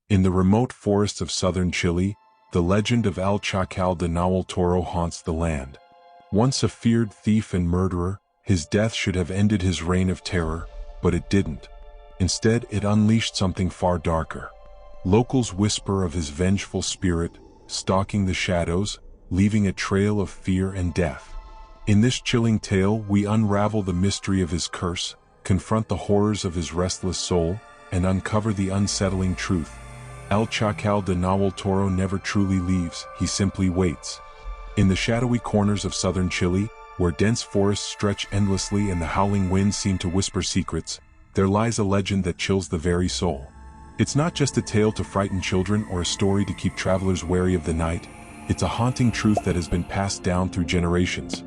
In the remote forests of southern Chile, the legend of El Chacal de Nahueltoro haunts the land. Once a feared thief and murderer, his death should have ended his reign of terror, but it didn't. Instead, it unleashed something far darker. Locals whisper of his vengeful spirit, stalking the shadows, leaving a trail of fear and death. In this chilling tale, we unravel the mystery of his curse, confront the horrors of his restless soul, and uncover the unsettling truth. El Chacal de Nahueltoro never truly leaves, he simply waits. In the shadowy corners of southern Chile, where dense forests stretch endlessly and the howling winds seem to whisper secrets, there lies a legend that chills the very soul. It's not just a tale to frighten children or a story to keep travelers wary of the night, it's a haunting truth that has been passed down through generations.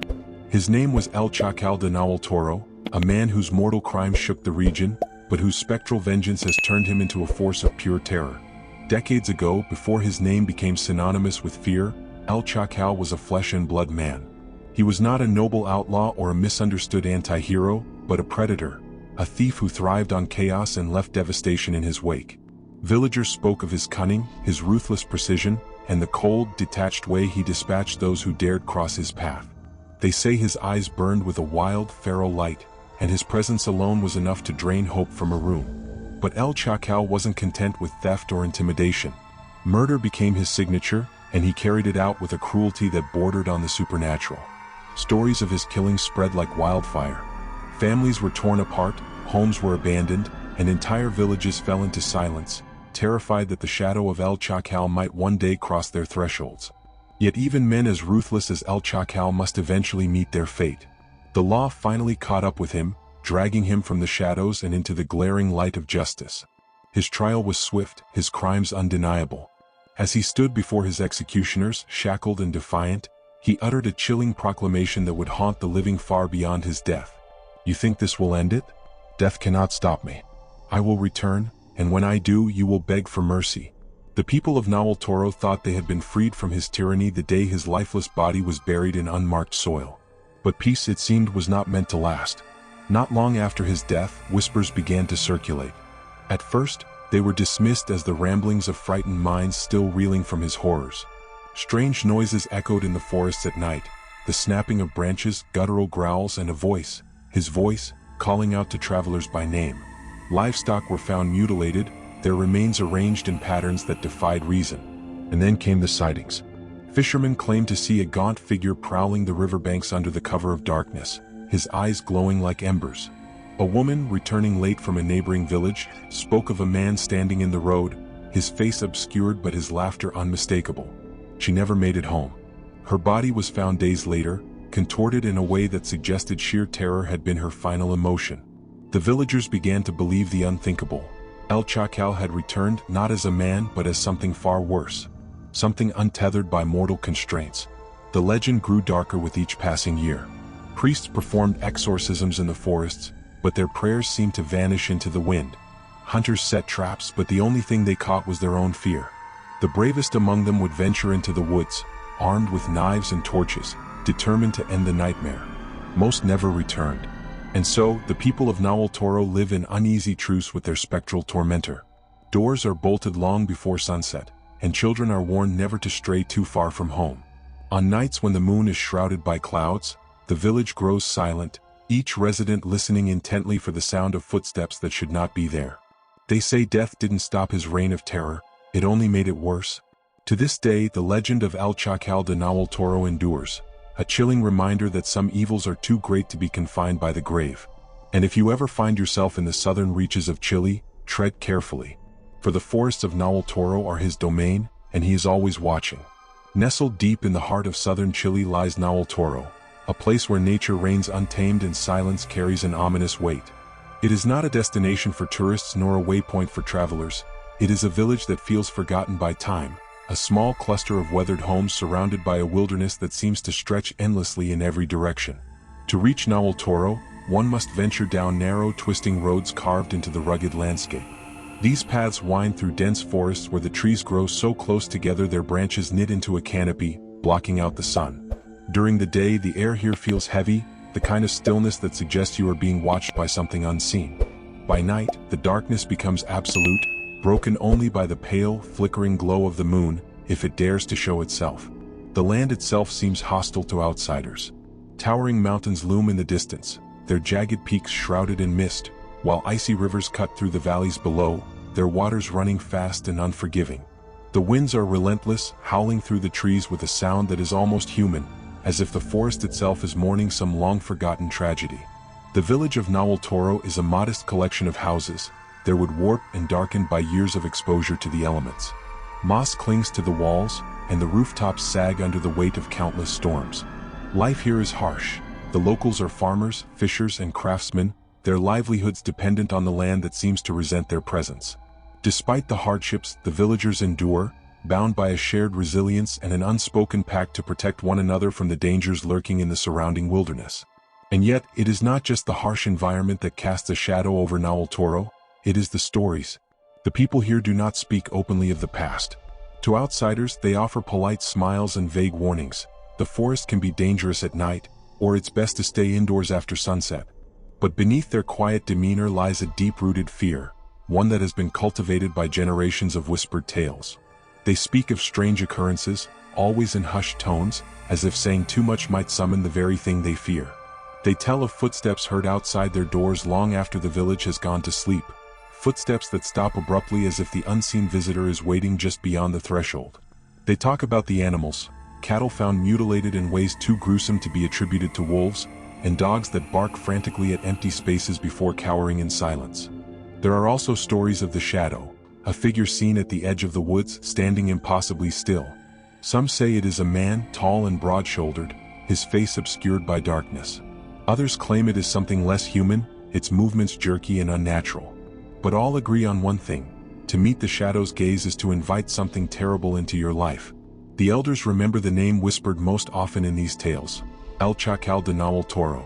His name was El Chacal de Nahueltoro, a man whose mortal crime shook the region, but whose spectral vengeance has turned him into a force of pure terror. Decades ago, before his name became synonymous with fear, El Chacal was a flesh-and-blood man. He was not a noble outlaw or a misunderstood anti-hero, but a predator, a thief who thrived on chaos and left devastation in his wake. Villagers spoke of his cunning, his ruthless precision, and the cold, detached way he dispatched those who dared cross his path. They say his eyes burned with a wild, feral light, and his presence alone was enough to drain hope from a room. But El Chacal wasn't content with theft or intimidation. Murder became his signature, and he carried it out with a cruelty that bordered on the supernatural. Stories of his killings spread like wildfire. Families were torn apart, homes were abandoned, and entire villages fell into silence, terrified that the shadow of El Chacal might one day cross their thresholds. Yet even men as ruthless as El Chacal must eventually meet their fate. The law finally caught up with him, dragging him from the shadows and into the glaring light of justice. His trial was swift, his crimes undeniable. As he stood before his executioners, shackled and defiant, he uttered a chilling proclamation that would haunt the living far beyond his death. "You think this will end it? Death cannot stop me. I will return, and when I do, you will beg for mercy." The people of Nahueltoro thought they had been freed from his tyranny the day his lifeless body was buried in unmarked soil. But peace, it seemed, was not meant to last. Not long after his death, whispers began to circulate. At first, they were dismissed as the ramblings of frightened minds still reeling from his horrors. Strange noises echoed in the forests at night, the snapping of branches, guttural growls, and a voice, his voice, calling out to travelers by name. Livestock were found mutilated, their remains arranged in patterns that defied reason. And then came the sightings. Fishermen claimed to see a gaunt figure prowling the riverbanks under the cover of darkness, his eyes glowing like embers. A woman, returning late from a neighboring village, spoke of a man standing in the road, his face obscured but his laughter unmistakable. She never made it home. Her body was found days later, contorted in a way that suggested sheer terror had been her final emotion. The villagers began to believe the unthinkable. El Chacal had returned not as a man but as something far worse. Something untethered by mortal constraints. The legend grew darker with each passing year. Priests performed exorcisms in the forests, but their prayers seemed to vanish into the wind. Hunters set traps, but the only thing they caught was their own fear. The bravest among them would venture into the woods, armed with knives and torches, determined to end the nightmare. Most never returned. And so, the people of Nahueltoro live in uneasy truce with their spectral tormentor. Doors are bolted long before sunset, and children are warned never to stray too far from home. On nights when the moon is shrouded by clouds, the village grows silent, each resident listening intently for the sound of footsteps that should not be there. They say death didn't stop his reign of terror, it only made it worse. To this day, the legend of El Chacal de Nahueltoro endures, a chilling reminder that some evils are too great to be confined by the grave. And if you ever find yourself in the southern reaches of Chile, tread carefully. For the forests of Nahueltoro are his domain, and he is always watching. Nestled deep in the heart of southern Chile lies Nahueltoro, a place where nature reigns untamed and silence carries an ominous weight. It is not a destination for tourists nor a waypoint for travelers. It is a village that feels forgotten by time, a small cluster of weathered homes surrounded by a wilderness that seems to stretch endlessly in every direction. To reach Nahueltoro, one must venture down narrow, twisting roads carved into the rugged landscape. These paths wind through dense forests where the trees grow so close together their branches knit into a canopy, blocking out the sun. During the day, the air here feels heavy, the kind of stillness that suggests you are being watched by something unseen. By night, the darkness becomes absolute, broken only by the pale, flickering glow of the moon, if it dares to show itself. The land itself seems hostile to outsiders. Towering mountains loom in the distance, their jagged peaks shrouded in mist, while icy rivers cut through the valleys below, their waters running fast and unforgiving. The winds are relentless, howling through the trees with a sound that is almost human, as if the forest itself is mourning some long-forgotten tragedy. The village of Nahueltoro is a modest collection of houses, their wood warped and darkened by years of exposure to the elements. Moss clings to the walls, and the rooftops sag under the weight of countless storms. Life here is harsh. The locals are farmers, fishers, and craftsmen, their livelihoods dependent on the land that seems to resent their presence. Despite the hardships, the villagers endure, bound by a shared resilience and an unspoken pact to protect one another from the dangers lurking in the surrounding wilderness. And yet, it is not just the harsh environment that casts a shadow over Nahueltoro, it is the stories. The people here do not speak openly of the past. To outsiders, they offer polite smiles and vague warnings. The forest can be dangerous at night, or it's best to stay indoors after sunset. But beneath their quiet demeanor lies a deep-rooted fear, one that has been cultivated by generations of whispered tales. They speak of strange occurrences, always in hushed tones, as if saying too much might summon the very thing they fear. They tell of footsteps heard outside their doors long after the village has gone to sleep, footsteps that stop abruptly as if the unseen visitor is waiting just beyond the threshold. They talk about the animals, cattle found mutilated in ways too gruesome to be attributed to wolves, and dogs that bark frantically at empty spaces before cowering in silence. There are also stories of the shadow, a figure seen at the edge of the woods standing impossibly still. Some say it is a man, tall and broad-shouldered, his face obscured by darkness. Others claim it is something less human, its movements jerky and unnatural. But all agree on one thing: to meet the shadow's gaze is to invite something terrible into your life. The elders remember the name whispered most often in these tales: El Chacal de Nahueltoro.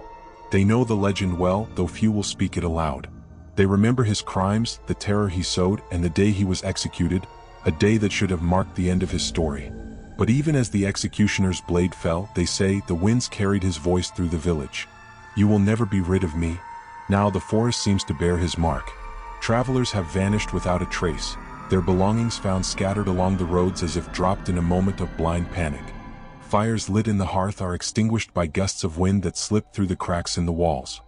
They know the legend well, though few will speak it aloud. They remember his crimes, the terror he sowed, and the day he was executed, a day that should have marked the end of his story. But even as the executioner's blade fell, they say, the winds carried his voice through the village. You will never be rid of me. Now the forest seems to bear his mark. Travelers have vanished without a trace, their belongings found scattered along the roads as if dropped in a moment of blind panic. Fires lit in the hearth are extinguished by gusts of wind that slip through the cracks in the walls.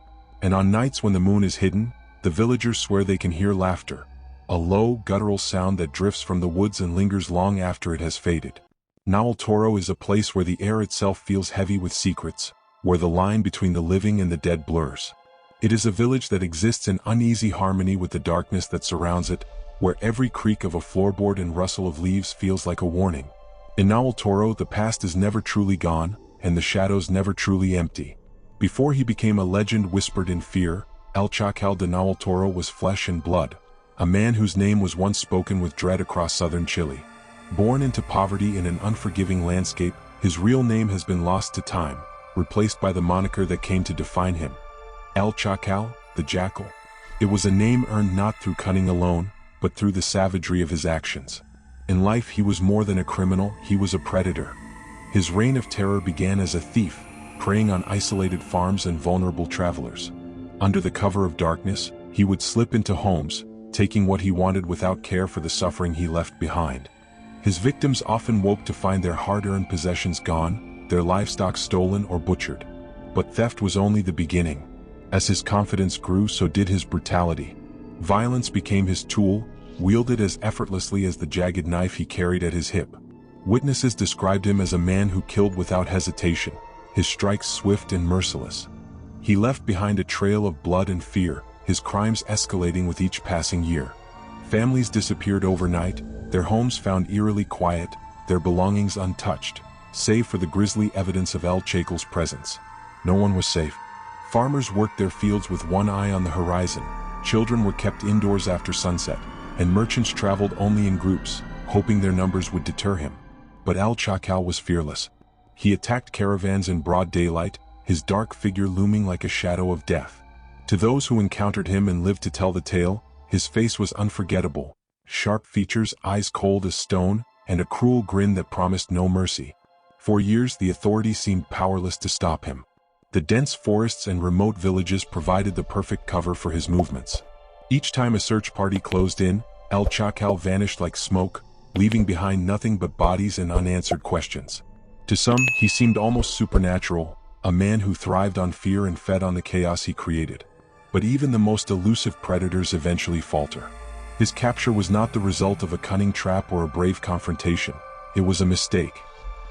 And on nights when the moon is hidden, the villagers swear they can hear laughter, a low, guttural sound that drifts from the woods and lingers long after it has faded. Nahueltoro is a place where the air itself feels heavy with secrets, where the line between the living and the dead blurs. It is a village that exists in uneasy harmony with the darkness that surrounds it, where every creak of a floorboard and rustle of leaves feels like a warning. In Nahueltoro, the past is never truly gone, and the shadows never truly empty. Before he became a legend whispered in fear, El Chacal de Nahueltoro was flesh and blood, a man whose name was once spoken with dread across southern Chile. Born into poverty in an unforgiving landscape, his real name has been lost to time, replaced by the moniker that came to define him: El Chacal, the Jackal. It was a name earned not through cunning alone, but through the savagery of his actions. In life he was more than a criminal, he was a predator. His reign of terror began as a thief, preying on isolated farms and vulnerable travelers. Under the cover of darkness, he would slip into homes, taking what he wanted without care for the suffering he left behind. His victims often woke to find their hard-earned possessions gone, their livestock stolen or butchered. But theft was only the beginning. As his confidence grew, so did his brutality. Violence became his tool, wielded as effortlessly as the jagged knife he carried at his hip. Witnesses described him as a man who killed without hesitation, his strikes swift and merciless. He left behind a trail of blood and fear, his crimes escalating with each passing year. Families disappeared overnight, their homes found eerily quiet, their belongings untouched, save for the grisly evidence of El Chacal's presence. No one was safe. Farmers worked their fields with one eye on the horizon, children were kept indoors after sunset, and merchants traveled only in groups, hoping their numbers would deter him. But El Chacal was fearless. He attacked caravans in broad daylight, his dark figure looming like a shadow of death. To those who encountered him and lived to tell the tale, his face was unforgettable: sharp features, eyes cold as stone, and a cruel grin that promised no mercy. For years the authorities seemed powerless to stop him. The dense forests and remote villages provided the perfect cover for his movements. Each time a search party closed in, El Chacal vanished like smoke, leaving behind nothing but bodies and unanswered questions. To some, he seemed almost supernatural, a man who thrived on fear and fed on the chaos he created. But even the most elusive predators eventually falter. His capture was not the result of a cunning trap or a brave confrontation. It was a mistake.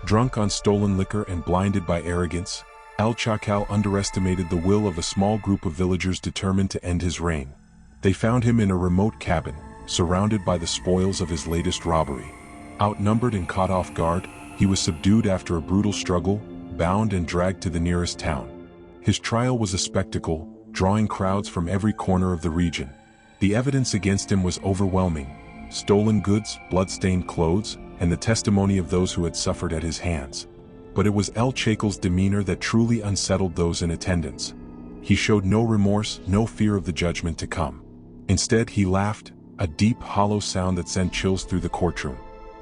Drunk on stolen liquor and blinded by arrogance, El Chacal underestimated the will of a small group of villagers determined to end his reign. They found him in a remote cabin, surrounded by the spoils of his latest robbery. Outnumbered and caught off guard, he was subdued after a brutal struggle, bound and dragged to the nearest town. His trial was a spectacle, drawing crowds from every corner of the region. The evidence against him was overwhelming: stolen goods, blood-stained clothes, and the testimony of those who had suffered at his hands. But it was El Chacal's demeanor that truly unsettled those in attendance. He showed no remorse, no fear of the judgment to come. Instead, he laughed, a deep, hollow sound that sent chills through the courtroom.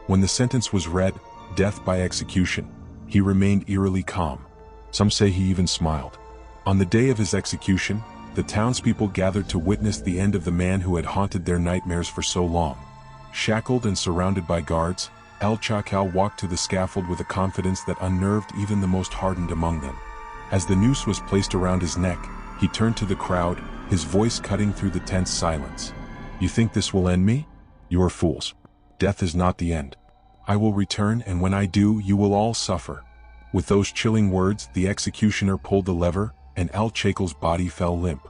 When the sentence was read, death by execution, he remained eerily calm. Some say he even smiled. On the day of his execution, the townspeople gathered to witness the end of the man who had haunted their nightmares for so long. Shackled and surrounded by guards, El Chacal walked to the scaffold with a confidence that unnerved even the most hardened among them. As the noose was placed around his neck, he turned to the crowd, his voice cutting through the tense silence. "You think this will end me? You are fools. Death is not the end. I will return, and when I do, you will all suffer." With those chilling words, the executioner pulled the lever, and El Chacal's body fell limp.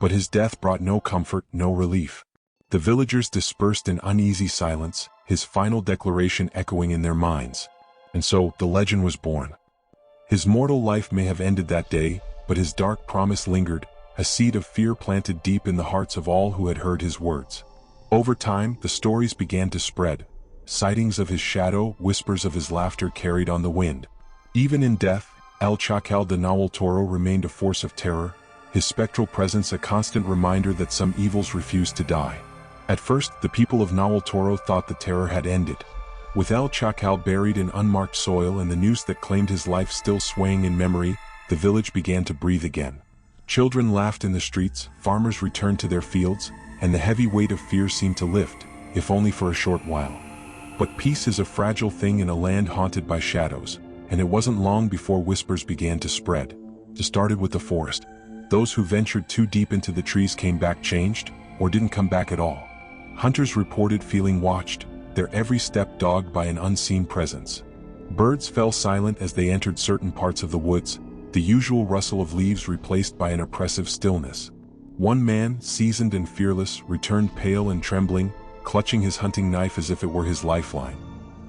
But his death brought no comfort, no relief. The villagers dispersed in uneasy silence, his final declaration echoing in their minds. And so, the legend was born. His mortal life may have ended that day, but his dark promise lingered, a seed of fear planted deep in the hearts of all who had heard his words. Over time, the stories began to spread. Sightings of his shadow, whispers of his laughter carried on the wind. Even in death, El Chacal de Nahueltoro remained a force of terror, his spectral presence a constant reminder that some evils refused to die. At first, the people of Nahueltoro thought the terror had ended. With El Chacal buried in unmarked soil and the noose that claimed his life still swaying in memory, the village began to breathe again. Children laughed in the streets, farmers returned to their fields, and the heavy weight of fear seemed to lift, if only for a short while. But peace is a fragile thing in a land haunted by shadows, and it wasn't long before whispers began to spread. It started with the forest. Those who ventured too deep into the trees came back changed, or didn't come back at all. Hunters reported feeling watched, their every step dogged by an unseen presence. Birds fell silent as they entered certain parts of the woods, the usual rustle of leaves replaced by an oppressive stillness. One man, seasoned and fearless, returned pale and trembling, clutching his hunting knife as if it were his lifeline.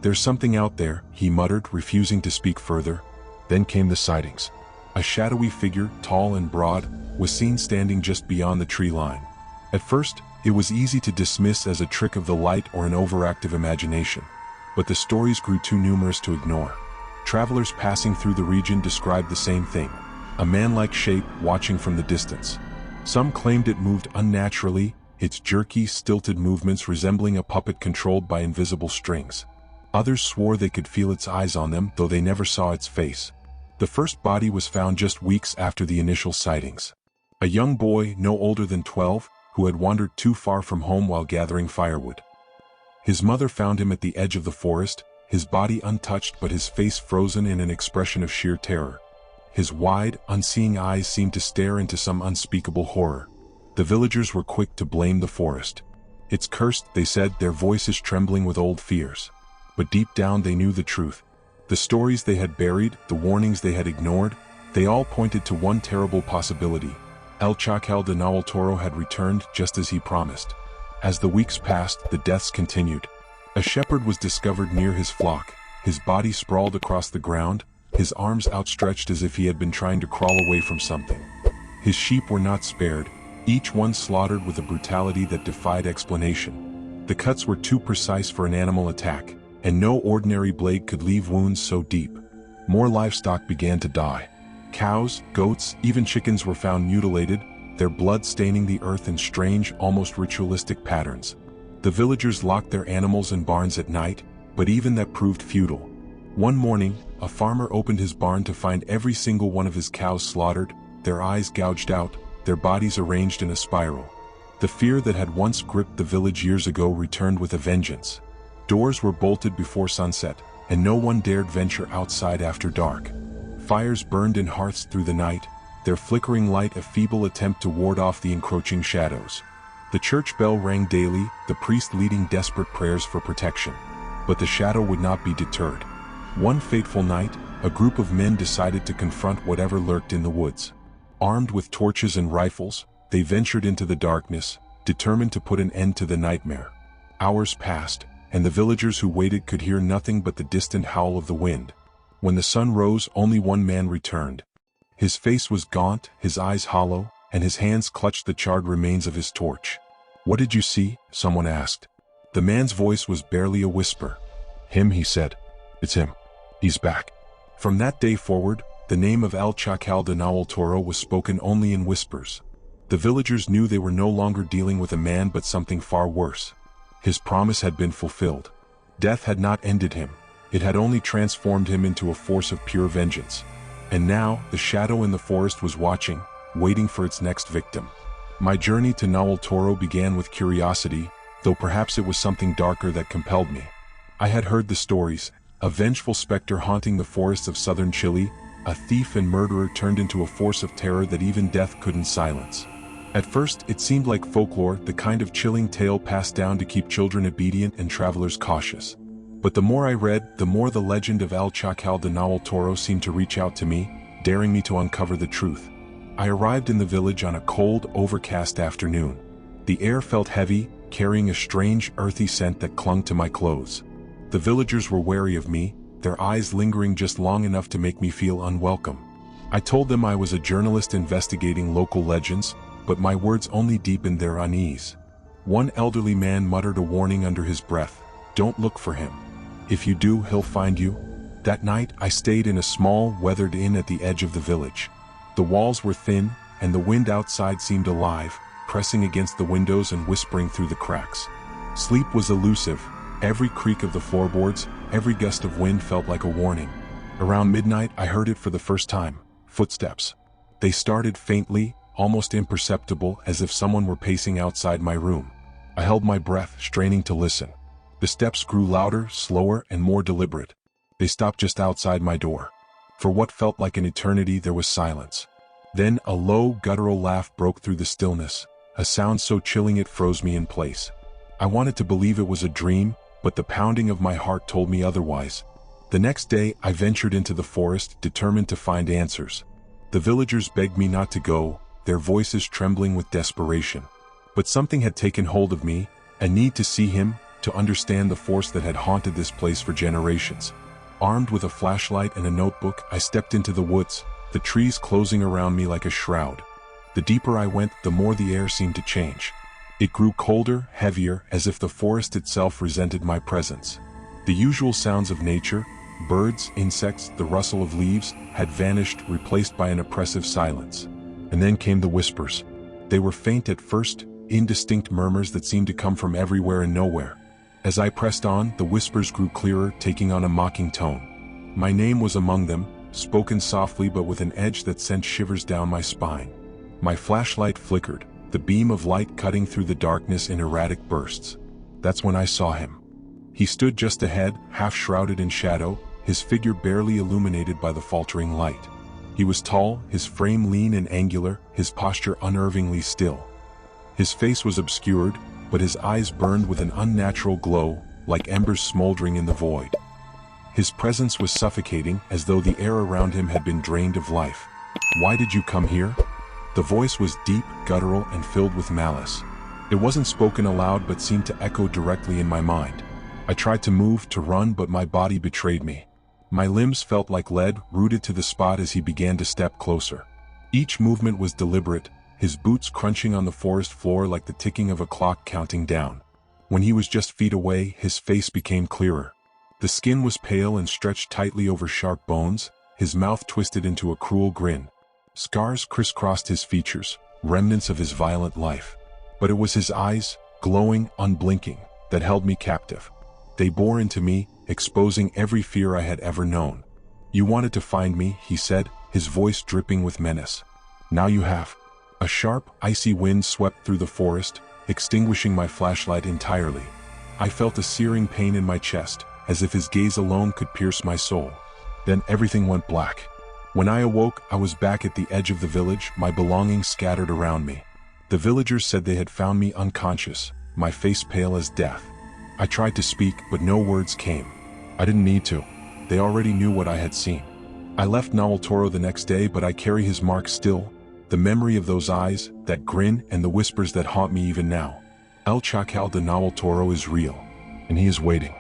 "There's something out there," he muttered, refusing to speak further. Then came the sightings. A shadowy figure, tall and broad, was seen standing just beyond the tree line. At first, it was easy to dismiss as a trick of the light or an overactive imagination. But the stories grew too numerous to ignore. Travelers passing through the region described the same thing: a man-like shape watching from the distance. Some claimed it moved unnaturally, its jerky, stilted movements resembling a puppet controlled by invisible strings. Others swore they could feel its eyes on them, though they never saw its face. The first body was found just weeks after the initial sightings. A young boy, no older than 12, who had wandered too far from home while gathering firewood. His mother found him at the edge of the forest, his body untouched but his face frozen in an expression of sheer terror. His wide, unseeing eyes seemed to stare into some unspeakable horror. The villagers were quick to blame the forest. "It's cursed," they said, their voices trembling with old fears. But deep down they knew the truth. The stories they had buried, the warnings they had ignored, they all pointed to one terrible possibility. El Chacal de Nahueltoro had returned just as he promised. As the weeks passed, the deaths continued. A shepherd was discovered near his flock, his body sprawled across the ground, his arms outstretched as if he had been trying to crawl away from something. His sheep were not spared, each one slaughtered with a brutality that defied explanation. The cuts were too precise for an animal attack, and no ordinary blade could leave wounds so deep. More livestock began to die. Cows, goats, even chickens were found mutilated, their blood staining the earth in strange, almost ritualistic patterns. The villagers locked their animals in barns at night, but even that proved futile. One morning, a farmer opened his barn to find every single one of his cows slaughtered, their eyes gouged out, their bodies arranged in a spiral. The fear that had once gripped the village years ago returned with a vengeance. Doors were bolted before sunset, and no one dared venture outside after dark. Fires burned in hearths through the night, their flickering light a feeble attempt to ward off the encroaching shadows. The church bell rang daily, the priest leading desperate prayers for protection. But the shadow would not be deterred. One fateful night, a group of men decided to confront whatever lurked in the woods. Armed with torches and rifles, they ventured into the darkness, determined to put an end to the nightmare. Hours passed, and the villagers who waited could hear nothing but the distant howl of the wind. When the sun rose, only one man returned. His face was gaunt, his eyes hollow, and his hands clutched the charred remains of his torch. "What did you see?" someone asked. The man's voice was barely a whisper. "Him," he said. "It's him. He's back." From that day forward, the name of El Chacal de Nahueltoro was spoken only in whispers. The villagers knew they were no longer dealing with a man but something far worse. His promise had been fulfilled. Death had not ended him. It had only transformed him into a force of pure vengeance. And now, the shadow in the forest was watching, waiting for its next victim. My journey to Nahueltoro began with curiosity, though perhaps it was something darker that compelled me. I had heard the stories, a vengeful specter haunting the forests of southern Chile, a thief and murderer turned into a force of terror that even death couldn't silence. At first, it seemed like folklore, the kind of chilling tale passed down to keep children obedient and travelers cautious. But the more I read, the more the legend of El Chacal de Nahueltoro seemed to reach out to me, daring me to uncover the truth. I arrived in the village on a cold, overcast afternoon. The air felt heavy, carrying a strange, earthy scent that clung to my clothes. The villagers were wary of me, their eyes lingering just long enough to make me feel unwelcome. I told them I was a journalist investigating local legends, but my words only deepened their unease. One elderly man muttered a warning under his breath, "Don't look for him. If you do, he'll find you." That night, I stayed in a small, weathered inn at the edge of the village. The walls were thin, and the wind outside seemed alive, pressing against the windows and whispering through the cracks. Sleep was elusive. Every creak of the floorboards, every gust of wind felt like a warning. Around midnight, I heard it for the first time. Footsteps. They started faintly, almost imperceptible, as if someone were pacing outside my room. I held my breath, straining to listen. The steps grew louder, slower, and more deliberate. They stopped just outside my door. For what felt like an eternity, there was silence. Then a low, guttural laugh broke through the stillness, a sound so chilling it froze me in place. I wanted to believe it was a dream, but the pounding of my heart told me otherwise. The next day, I ventured into the forest, determined to find answers. The villagers begged me not to go, their voices trembling with desperation. But something had taken hold of me, a need to see him, to understand the force that had haunted this place for generations. Armed with a flashlight and a notebook, I stepped into the woods, the trees closing around me like a shroud. The deeper I went, the more the air seemed to change. It grew colder, heavier, as if the forest itself resented my presence. The usual sounds of nature, birds, insects, the rustle of leaves, had vanished, replaced by an oppressive silence. And then came the whispers. They were faint at first, indistinct murmurs that seemed to come from everywhere and nowhere. As I pressed on, the whispers grew clearer, taking on a mocking tone. My name was among them, spoken softly but with an edge that sent shivers down my spine. My flashlight flickered, the beam of light cutting through the darkness in erratic bursts. That's when I saw him. He stood just ahead, half shrouded in shadow, his figure barely illuminated by the faltering light. He was tall, his frame lean and angular, his posture unnervingly still. His face was obscured, but his eyes burned with an unnatural glow, like embers smoldering in the void. His presence was suffocating, as though the air around him had been drained of life. "Why did you come here?" The voice was deep, guttural, and filled with malice. It wasn't spoken aloud but seemed to echo directly in my mind. I tried to move, to run, but my body betrayed me. My limbs felt like lead, rooted to the spot as he began to step closer. Each movement was deliberate, his boots crunching on the forest floor like the ticking of a clock counting down. When he was just feet away, his face became clearer. The skin was pale and stretched tightly over sharp bones, his mouth twisted into a cruel grin. Scars crisscrossed his features, remnants of his violent life. But it was his eyes, glowing, unblinking, that held me captive. They bore into me, exposing every fear I had ever known. "You wanted to find me," he said, his voice dripping with menace. "Now you have." A sharp, icy wind swept through the forest, extinguishing my flashlight entirely. I felt a searing pain in my chest, as if his gaze alone could pierce my soul. Then everything went black. When I awoke, I was back at the edge of the village, my belongings scattered around me. The villagers said they had found me unconscious, my face pale as death. I tried to speak, but no words came. I didn't need to. They already knew what I had seen. I left Nahueltoro the next day, but I carry his mark still. The memory of those eyes, that grin, and the whispers that haunt me even now. El Chacal de Nahueltoro is real, and he is waiting.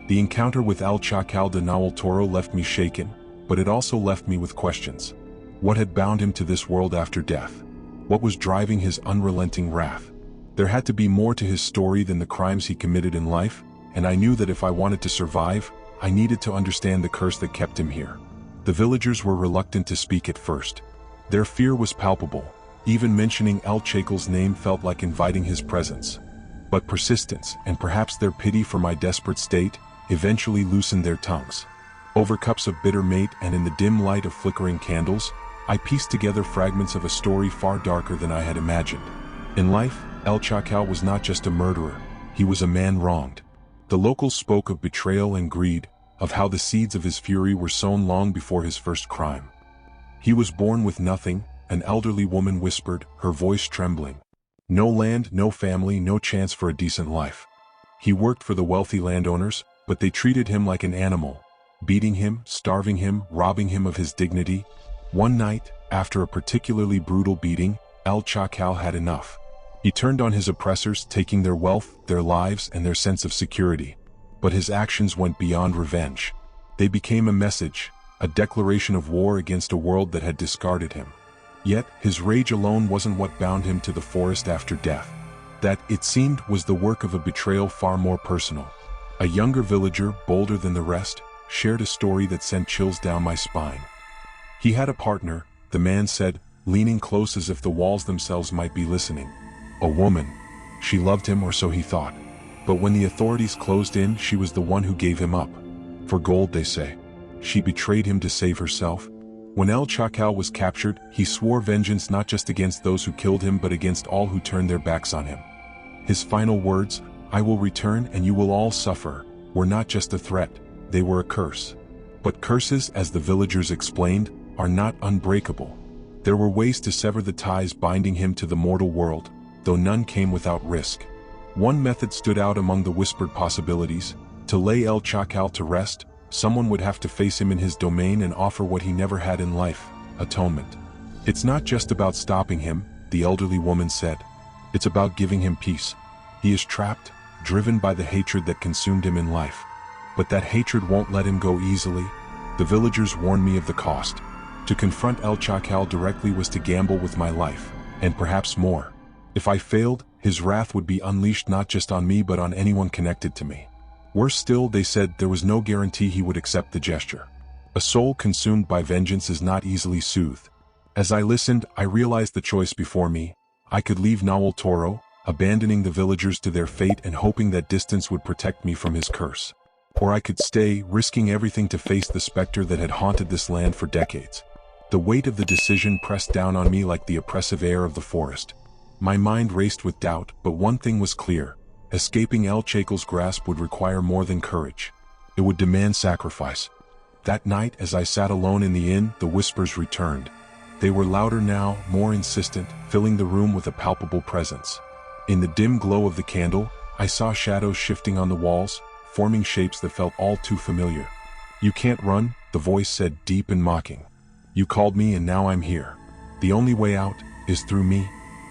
The encounter with El Chacal de Nahueltoro left me shaken, but it also left me with questions. What had bound him to this world after death? What was driving his unrelenting wrath? There had to be more to his story than the crimes he committed in life, and I knew that if I wanted to survive, I needed to understand the curse that kept him here. The villagers were reluctant to speak at first. Their fear was palpable. Even mentioning El Chacal's name felt like inviting his presence. But persistence, and perhaps their pity for my desperate state, eventually loosened their tongues. Over cups of bitter mate and in the dim light of flickering candles, I pieced together fragments of a story far darker than I had imagined. In life, El Chacal was not just a murderer, he was a man wronged. The locals spoke of betrayal and greed, of how the seeds of his fury were sown long before his first crime. He was born with nothing, an elderly woman whispered, her voice trembling. No land, no family, no chance for a decent life. He worked for the wealthy landowners, but they treated him like an animal, beating him, starving him, robbing him of his dignity. One night, after a particularly brutal beating, El Chacal had enough. He turned on his oppressors, taking their wealth, their lives, and their sense of security. But his actions went beyond revenge. They became a message, a declaration of war against a world that had discarded him. Yet, his rage alone wasn't what bound him to the forest after death. That, it seemed, was the work of a betrayal far more personal. A younger villager, bolder than the rest, shared a story that sent chills down my spine. He had a partner, the man said, leaning close as if the walls themselves might be listening. A woman. She loved him, or so he thought. But when the authorities closed in, she was the one who gave him up. For gold, they say. She betrayed him to save herself. When El Chacal was captured, he swore vengeance not just against those who killed him but against all who turned their backs on him. His final words, "I will return and you will all suffer," were not just a threat, they were a curse. But curses, as the villagers explained, are not unbreakable. There were ways to sever the ties binding him to the mortal world, though none came without risk. One method stood out among the whispered possibilities. To lay El Chacal to rest, someone would have to face him in his domain and offer what he never had in life: atonement. It's not just about stopping him, the elderly woman said. It's about giving him peace. He is trapped, driven by the hatred that consumed him in life. But that hatred won't let him go easily. The villagers warned me of the cost. To confront El Chacal directly was to gamble with my life, and perhaps more. If I failed, his wrath would be unleashed not just on me but on anyone connected to me. Worse still, they said, there was no guarantee he would accept the gesture. A soul consumed by vengeance is not easily soothed. As I listened, I realized the choice before me. I could leave Nahueltoro, abandoning the villagers to their fate and hoping that distance would protect me from his curse. Or I could stay, risking everything to face the specter that had haunted this land for decades. The weight of the decision pressed down on me like the oppressive air of the forest. My mind raced with doubt, but one thing was clear. Escaping El Chacal's grasp would require more than courage. It would demand sacrifice. That night, as I sat alone in the inn, the whispers returned. They were louder now, more insistent, filling the room with a palpable presence. In the dim glow of the candle, I saw shadows shifting on the walls, forming shapes that felt all too familiar. "You can't run," the voice said, deep and mocking. "You called me and now I'm here. The only way out is through me."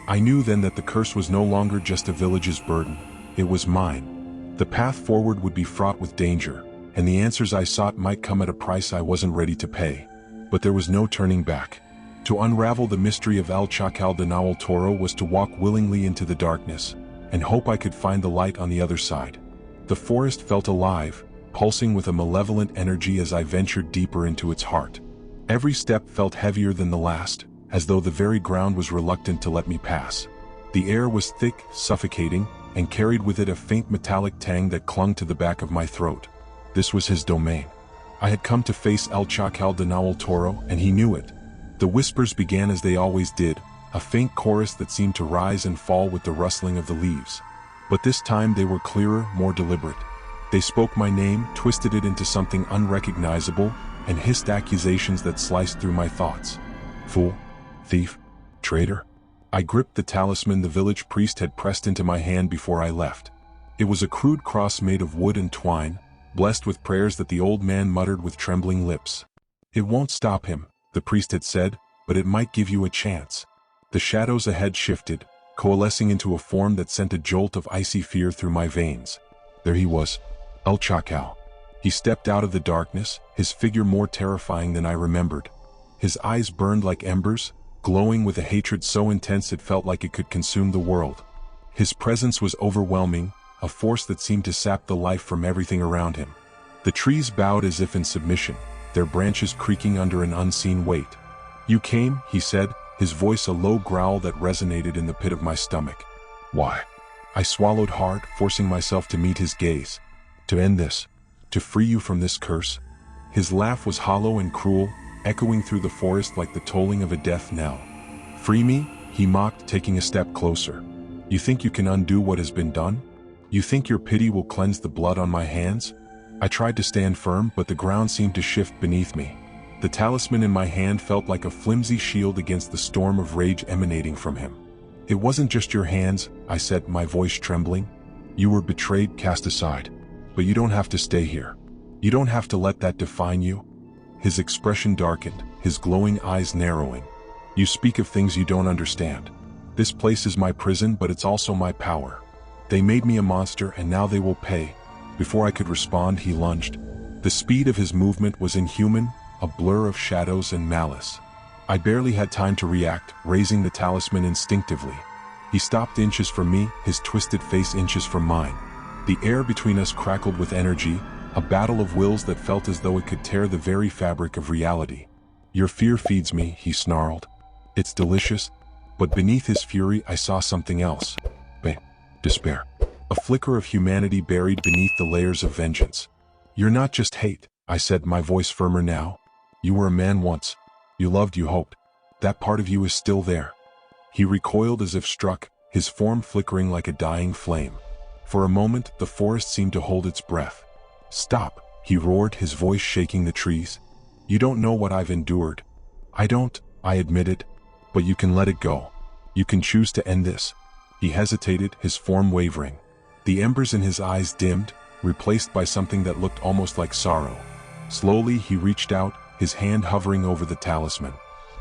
I knew then that the curse was no longer just a village's burden. It was mine. The path forward would be fraught with danger, and the answers I sought might come at a price I wasn't ready to pay. But there was no turning back. To unravel the mystery of El Chacal de Nahueltoro was to walk willingly into the darkness, and hope I could find the light on the other side. The forest felt alive, pulsing with a malevolent energy as I ventured deeper into its heart. Every step felt heavier than the last, as though the very ground was reluctant to let me pass. The air was thick, suffocating, and carried with it a faint metallic tang that clung to the back of my throat. This was his domain. I had come to face El Chacal de Nahueltoro, and he knew it. The whispers began as they always did, a faint chorus that seemed to rise and fall with the rustling of the leaves. But this time they were clearer, more deliberate. They spoke my name, twisted it into something unrecognizable, and hissed accusations that sliced through my thoughts. Fool, thief, traitor. I gripped the talisman the village priest had pressed into my hand before I left. It was a crude cross made of wood and twine, blessed with prayers that the old man muttered with trembling lips. It won't stop him, the priest had said, but it might give you a chance. The shadows ahead shifted, coalescing into a form that sent a jolt of icy fear through my veins. There he was, El Chacal. He stepped out of the darkness, his figure more terrifying than I remembered. His eyes burned like embers, glowing with a hatred so intense it felt like it could consume the world. His presence was overwhelming, a force that seemed to sap the life from everything around him. The trees bowed as if in submission, their branches creaking under an unseen weight. You came, he said, his voice a low growl that resonated in the pit of my stomach. Why? I swallowed hard, forcing myself to meet his gaze. To end this. To free you from this curse. His laugh was hollow and cruel, echoing through the forest like the tolling of a death knell. Free me? He mocked, taking a step closer. You think you can undo what has been done? You think your pity will cleanse the blood on my hands? I tried to stand firm, but the ground seemed to shift beneath me. The talisman in my hand felt like a flimsy shield against the storm of rage emanating from him. It wasn't just your hands, I said, my voice trembling. You were betrayed, cast aside. But you don't have to stay here. You don't have to let that define you. His expression darkened, his glowing eyes narrowing. You speak of things you don't understand. This place is my prison, but it's also my power. They made me a monster, and now they will pay. Before I could respond, he lunged. The speed of his movement was inhuman, a blur of shadows and malice. I barely had time to react, raising the talisman instinctively. He stopped inches from me, his twisted face inches from mine. The air between us crackled with energy, a battle of wills that felt as though it could tear the very fabric of reality. Your fear feeds me, he snarled. It's delicious, but beneath his fury I saw something else. Despair. A flicker of humanity buried beneath the layers of vengeance. You're not just hate, I said, my voice firmer now. You were a man once. You loved, you hoped. That part of you is still there. He recoiled as if struck, his form flickering like a dying flame. For a moment, the forest seemed to hold its breath. Stop, he roared, his voice shaking the trees. You don't know what I've endured. I don't, I admitted. But you can let it go. You can choose to end this. He hesitated, his form wavering. The embers in his eyes dimmed, replaced by something that looked almost like sorrow. Slowly, he reached out, his hand hovering over the talisman.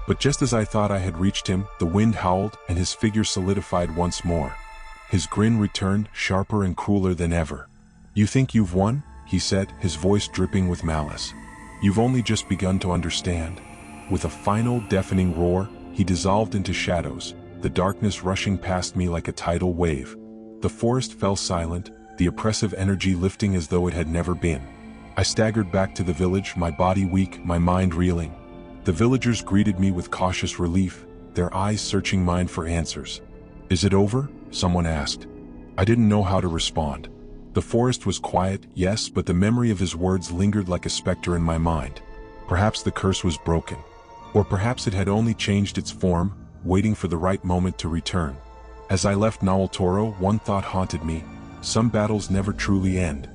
But just as I thought I had reached him, the wind howled, and his figure solidified once more. His grin returned, sharper and crueler than ever. You think you've won? He said, his voice dripping with malice. You've only just begun to understand. With a final, deafening roar, he dissolved into shadows, the darkness rushing past me like a tidal wave. The forest fell silent, the oppressive energy lifting as though it had never been. I staggered back to the village, my body weak, my mind reeling. The villagers greeted me with cautious relief, their eyes searching mine for answers. Is it over? Someone asked. I didn't know how to respond. The forest was quiet, yes, but the memory of his words lingered like a specter in my mind. Perhaps the curse was broken. Or perhaps it had only changed its form, waiting for the right moment to return. As I left Nahueltoro, one thought haunted me. Some battles never truly end.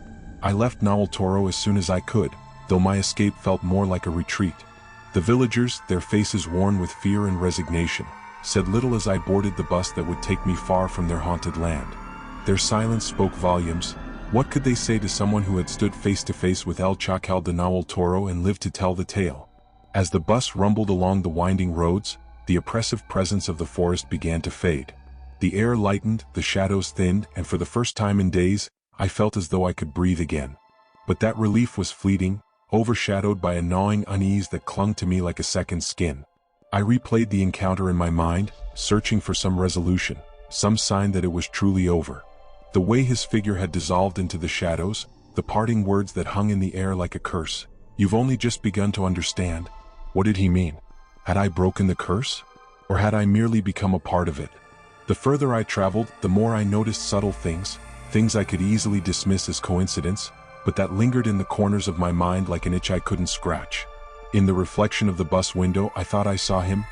I left Nahueltoro as soon as I could, though my escape felt more like a retreat. The villagers, their faces worn with fear and resignation, said little as I boarded the bus that would take me far from their haunted land. Their silence spoke volumes. What could they say to someone who had stood face to face with El Chacal de Nahueltoro and lived to tell the tale? As the bus rumbled along the winding roads, the oppressive presence of the forest began to fade. The air lightened, the shadows thinned, and for the first time in days, I felt as though I could breathe again. But that relief was fleeting, overshadowed by a gnawing unease that clung to me like a second skin. I replayed the encounter in my mind, searching for some resolution, some sign that it was truly over. The way his figure had dissolved into the shadows, the parting words that hung in the air like a curse. You've only just begun to understand. What did he mean? Had I broken the curse? Or had I merely become a part of it? The further I traveled, the more I noticed subtle things I could easily dismiss as coincidence, but that lingered in the corners of my mind like an itch I couldn't scratch. In the reflection of the bus window, I thought I saw him,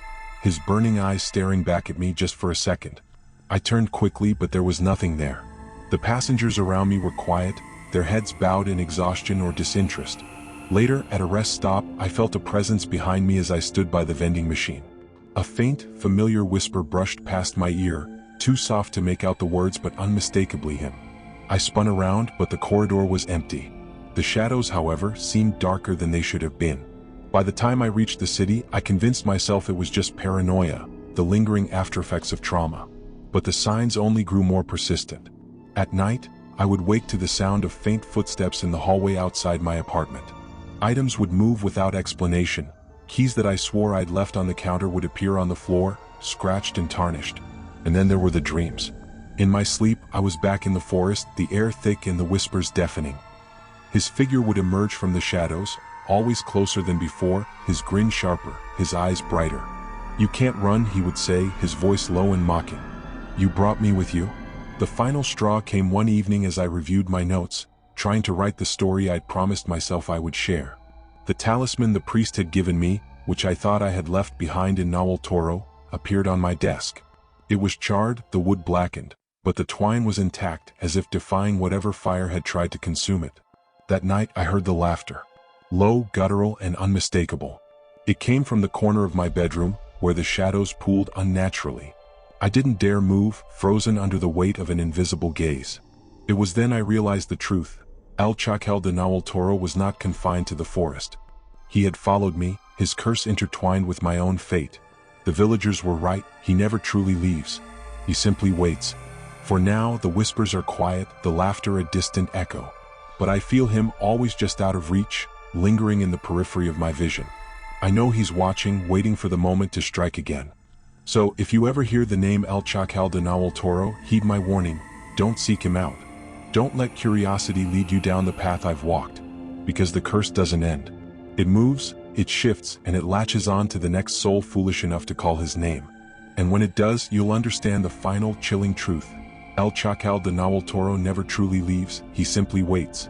his burning eyes staring back at me just for a second. I turned quickly, but there was nothing there. The passengers around me were quiet, their heads bowed in exhaustion or disinterest. Later, at a rest stop, I felt a presence behind me as I stood by the vending machine. A faint, familiar whisper brushed past my ear, too soft to make out the words but unmistakably him. I spun around, but the corridor was empty. The shadows, however, seemed darker than they should have been. By the time I reached the city, I convinced myself it was just paranoia, the lingering aftereffects of trauma. But the signs only grew more persistent. At night, I would wake to the sound of faint footsteps in the hallway outside my apartment. Items would move without explanation. Keys that I swore I'd left on the counter would appear on the floor, scratched and tarnished. And then there were the dreams. In my sleep, I was back in the forest, the air thick and the whispers deafening. His figure would emerge from the shadows, always closer than before, his grin sharper, his eyes brighter. "You can't run," he would say, his voice low and mocking. "You brought me with you?" The final straw came one evening as I reviewed my notes, trying to write the story I'd promised myself I would share. The talisman the priest had given me, which I thought I had left behind in Nahueltoro, appeared on my desk. It was charred, the wood blackened, but the twine was intact, as if defying whatever fire had tried to consume it. That night I heard the laughter. Low, guttural, and unmistakable. It came from the corner of my bedroom, where the shadows pooled unnaturally. I didn't dare move, frozen under the weight of an invisible gaze. It was then I realized the truth. El Chacal de Nahueltoro was not confined to the forest. He had followed me, his curse intertwined with my own fate. The villagers were right, he never truly leaves. He simply waits. For now, the whispers are quiet, the laughter a distant echo. But I feel him always just out of reach, lingering in the periphery of my vision. I know he's watching, waiting for the moment to strike again. So, if you ever hear the name El Chacal de Nahueltoro, heed my warning, don't seek him out. Don't let curiosity lead you down the path I've walked. Because the curse doesn't end. It moves, it shifts, and it latches on to the next soul foolish enough to call his name. And when it does, you'll understand the final, chilling truth. El Chacal de Nahueltoro never truly leaves, he simply waits.